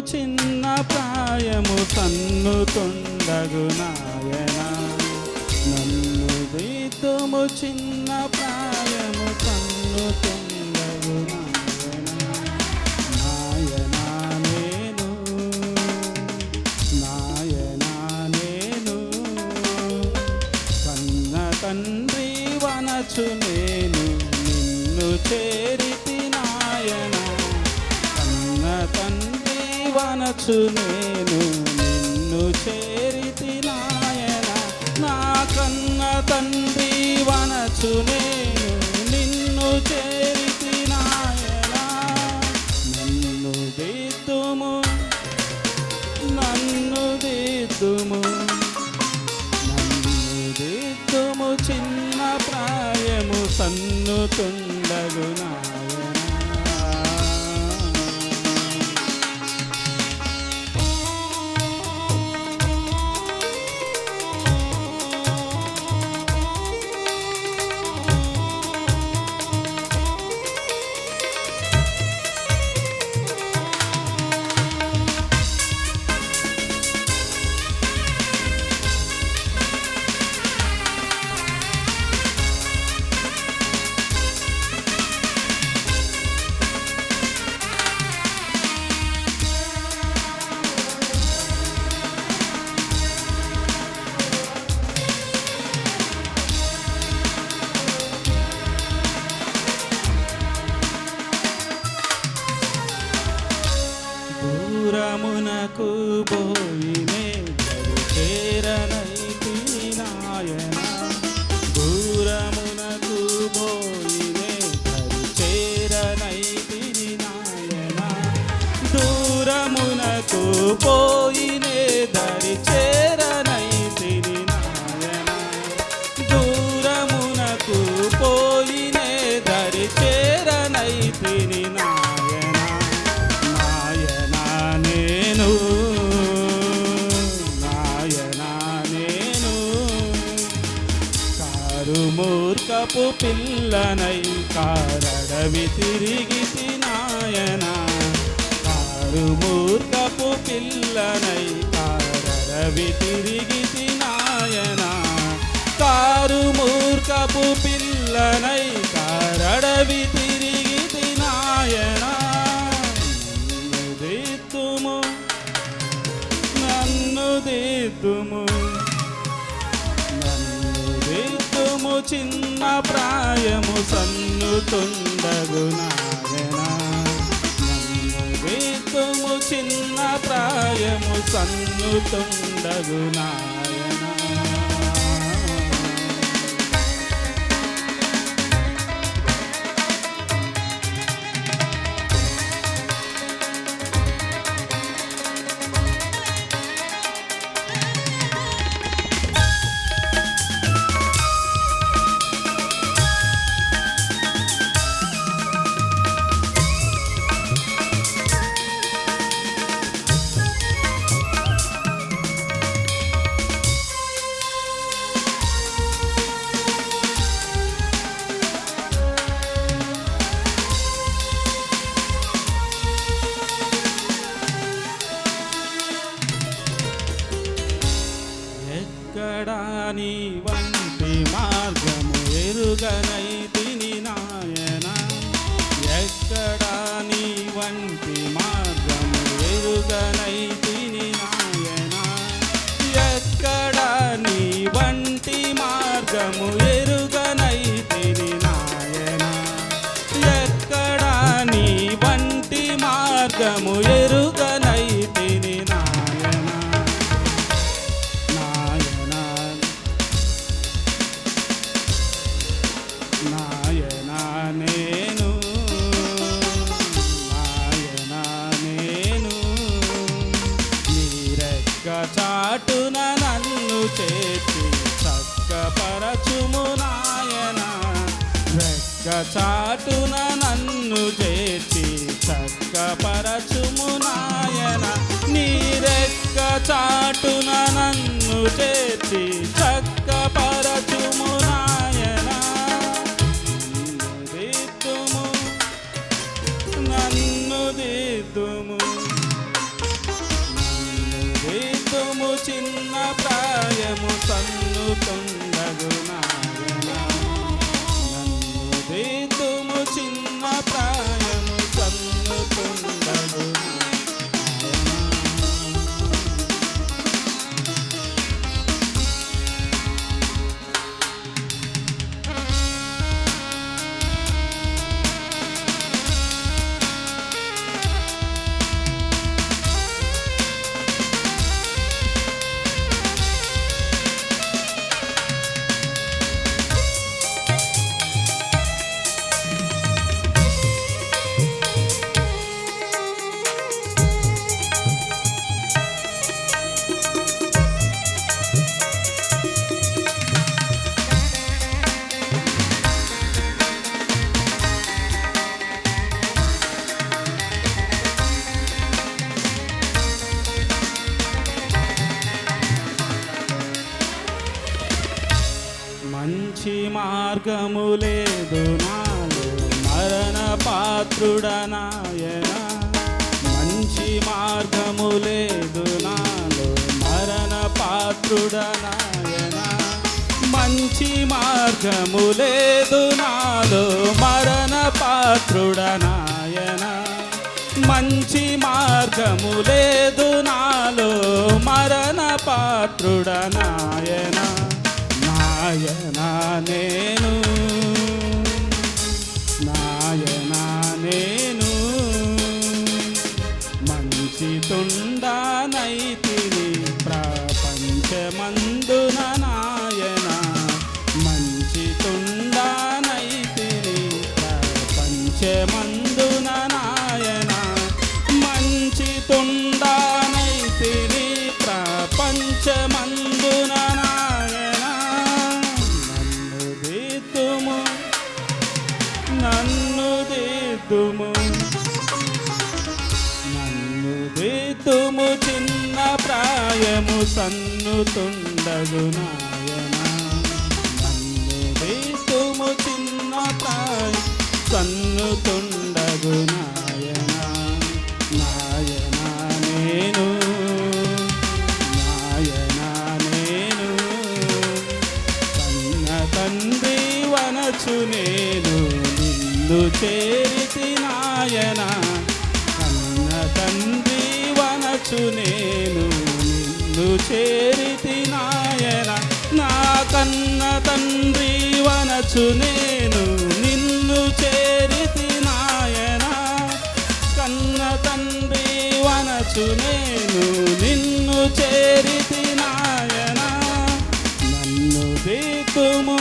చిన్న ప్రాయము సన్నుతుండగు నాయన నన్ను దిద్దుము చిన్న ప్రాయము సన్నుతుండగు నాయన నేను కన్న తండ్రి వనచు నేను నిన్ను చేరితి నాయన కన్న తండ్రి వనచు నేను నిన్ను చేరితి నాయన నా కన్న తండ్రి వనచు నేను నిన్ను చేరితి నాయన నన్ను దిద్దుము చిన్న ప్రాయము సన్నుతుండగు నాయన దూరమునకు పోయినే చేరనైతిని నాయన దూరమునకు పోయినే చేరనైతిని నాయన దూరమునకు పోయినే దరి చేరనైతిని నాయన దూరమునకు పోయినే దరి చేరనైతిని మూర్ఖపు పిల్లనై కారడవి తిరిగితి నాయన కారు మూర్ఖపు పిల్లనై కారడవి తిరిగితి నాయన కారు మూర్ఖపు పిల్లనై కారడవి తిరిగితి నాయన నన్ను దిద్దుము చిన్న ప్రాయము సన్నుతుండగు నాయన నన్ను దిద్దుము చిన్న ప్రాయము సన్నుతుండగు నాయన నీ వంటి మార్గము ఎరుగనైతిని నాయన ఎక్కడా నీ వంటి మార్గము ఎరుగనైతిని నాయన ఎక్కడా నీ వంటి మార్గము ఎరుగనైతిని నాయన ఎక్కడా నీ వంటి మార్గము ఎరుగనైతిని చాటున నన్ను చేర్చి చక్కపరచుము నాయన రెక్క చాటున నన్ను చేర్చి చక్కపరచుము నాయన నీ రెక్క చాటున నన్ను చేర్చి చక్కపరచుము నాయన నన్ను దిద్దుము చిన్న ప్రాయము సన్నుతుండగు నాయన నన్ను దిద్దుము చిన్న ప్రాయము సన్నుతుండగు మంచి మార్గము లేదు నాలో మరణ పాత్రుడనాయన మంచి మార్గము లేదు నాలో మరణ పాత్రుడనాయన మంచి మార్గము లేదు నాలో మరణ పాత్రుడనాయన మంచి మార్గము లేదు నాలో మరణ పాత్రుడనాయన నాయనా నేను నాయనా నేను మంచి తుండానైతిని ప్రపంచమందున నాయన మంచి తుండానైతిని ప్రపంచమందున నాయన మంచి తుండానైతిని ప్రపంచమందున నన్ను దిద్దుము చిన్న ప్రాయము సన్నుతుండగు నాయన నన్ను దిద్దుము చిన్న ప్రాయం సన్నుతుండగు నాయన నాయన నేను నాయన నేను కన్న తండ్రి వనచు నేను నిన్ను చేరితి నాయన కన్న తండ్రి వనచు నేను నిన్ను చేరితి నాయన నా కన్న తండ్రి వనచు నేను నిన్ను చేరితి నాయన కన్న తండ్రి వనచు నేను నిన్ను చేరితి నాయన నన్ను దిద్దుము